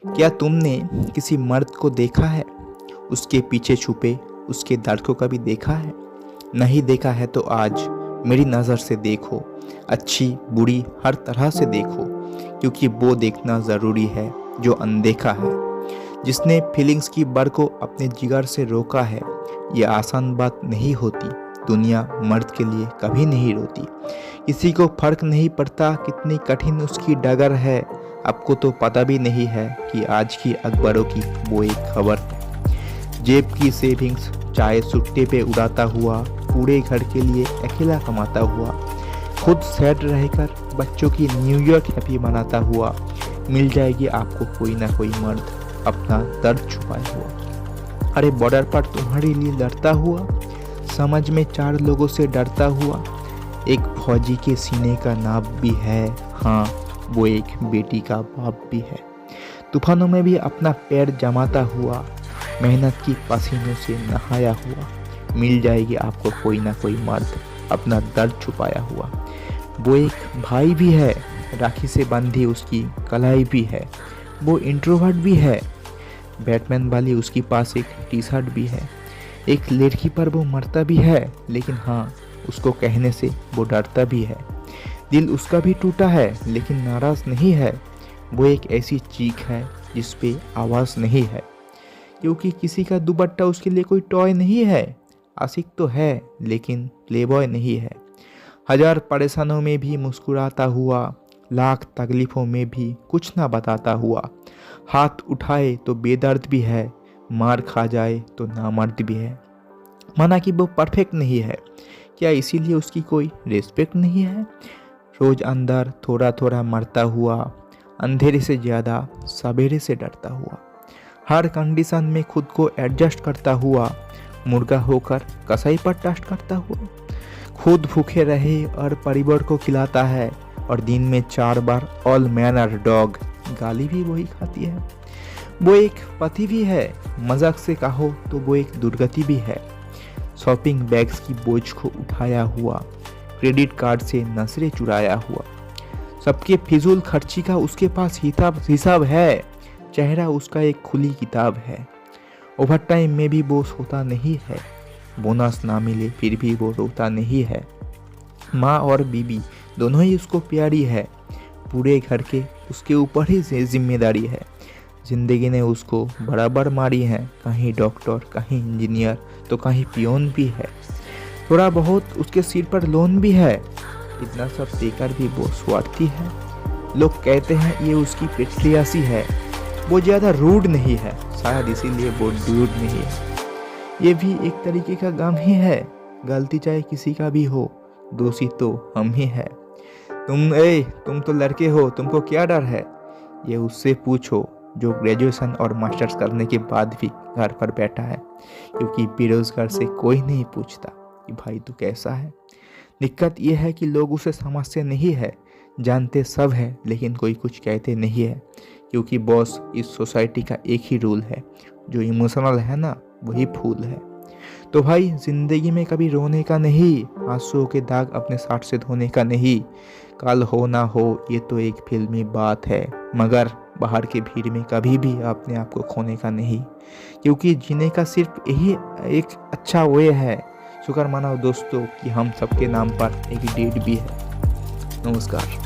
क्या तुमने किसी मर्द को देखा है? उसके पीछे छुपे उसके दर्द को कभी देखा है? नहीं देखा है तो आज मेरी नज़र से देखो, अच्छी बुरी हर तरह से देखो, क्योंकि वो देखना ज़रूरी है जो अनदेखा है। जिसने फीलिंग्स की बर को अपने जिगर से रोका है, ये आसान बात नहीं होती। दुनिया मर्द के लिए कभी नहीं रोती। किसी को फर्क नहीं पड़ता कितनी कठिन उसकी डगर है। आपको तो पता भी नहीं है कि आज की अखबारों की वो एक खबर है। जेब की सेविंग्स चाहे सुट्टे पे उड़ाता हुआ, पूरे घर के लिए अकेला कमाता हुआ, खुद सैड रहकर बच्चों की न्यू ईयर हैप्पी मनाता हुआ, मिल जाएगी आपको कोई ना कोई मर्द अपना दर्द छुपाए हुआ। अरे बॉर्डर पर तुम्हारे लिए लड़ता हुआ, समझ में 4 लोगों से डरता हुआ, एक फौजी के सीने का नाप भी है। हाँ, वो एक बेटी का बाप भी है। तूफानों में भी अपना पैर जमाता हुआ, मेहनत की पसीनों से नहाया हुआ, मिल जाएगी आपको कोई ना कोई मर्द अपना दर्द छुपाया हुआ। वो एक भाई भी है, राखी से बंधी उसकी कलाई भी है। वो इंट्रोवर्ट भी है, बैटमैन वाली उसके पास एक टी शर्ट भी है। एक लड़की पर वो मरता भी है, लेकिन हाँ, उसको कहने से वो डरता भी है। दिल उसका भी टूटा है, लेकिन नाराज नहीं है। वो एक ऐसी चीख है जिस पे आवाज़ नहीं है, क्योंकि किसी का दुपट्टा उसके लिए कोई टॉय नहीं है। आशिक तो है, लेकिन प्लेबॉय नहीं है। 1000 परेशानियों में भी मुस्कुराता हुआ, लाख तकलीफ़ों में भी कुछ ना बताता हुआ, हाथ उठाए तो बेदर्द भी है, मार खा जाए तो नामर्द भी है। माना कि वो परफेक्ट नहीं है, क्या इसीलिए उसकी कोई रिस्पेक्ट नहीं है? रोज अंदर थोड़ा थोड़ा मरता हुआ, अंधेरे से ज़्यादा सवेरे से डरता हुआ, हर कंडीशन में खुद को एडजस्ट करता हुआ, मुर्गा होकर कसाई पर टस्ट करता हुआ, खुद भूखे रहे और परिवार को खिलाता है, और दिन में 4 बार ऑल मैनर डॉग गाली भी वही खाती है। वो एक पति भी है, मजाक से कहो तो वो एक दुर्गति भी है। शॉपिंग बैग्स की बोझ को उठाया हुआ, क्रेडिट कार्ड से नसरे चुराया हुआ, सबके फिजूल खर्ची का उसके पास हिसाब है। चेहरा उसका एक खुली किताब है। ओवर टाइम में भी वो सोता नहीं है, बोनस ना मिले फिर भी वो रोता नहीं है। माँ और बीबी दोनों ही उसको प्यारी है। पूरे घर के उसके ऊपर ही जिम्मेदारी है। जिंदगी ने उसको बराबर मारी है, कहीं डॉक्टर, कहीं इंजीनियर, तो कहीं पियोन भी है। थोड़ा बहुत उसके सिर पर लोन भी है। इतना सब देकर भी वो स्वार्थी है। लोग कहते हैं ये उसकी पेट्रियासी है। वो ज़्यादा रूड नहीं है, शायद इसीलिए वो ड्यूड नहीं है। ये भी एक तरीके का गम ही है। गलती चाहे किसी का भी हो, दोषी तो हम ही है। तुम तो लड़के हो, तुमको क्या डर है? ये उससे पूछो जो ग्रेजुएशन और मास्टर्स करने के बाद भी घर पर बैठा है, क्योंकि बेरोजगार से कोई नहीं पूछता कि भाई तू कैसा है। दिक्कत यह है कि लोग उसे समझते नहीं है, जानते सब है, लेकिन कोई कुछ कहते नहीं है, क्योंकि बॉस इस सोसाइटी का एक ही रूल है, जो इमोशनल है ना वही फूल है। तो भाई जिंदगी में कभी रोने का नहीं, आंसुओं के दाग अपने साथ से धोने का नहीं। कल हो ना हो ये तो एक फिल्मी बात है, मगर बाहर की भीड़ में कभी भी अपने आप को खोने का नहीं, क्योंकि जीने का सिर्फ यही एक अच्छा वे है। शुक्र मानो दोस्तों कि हम सबके नाम पर एक डेट भी है। नमस्कार।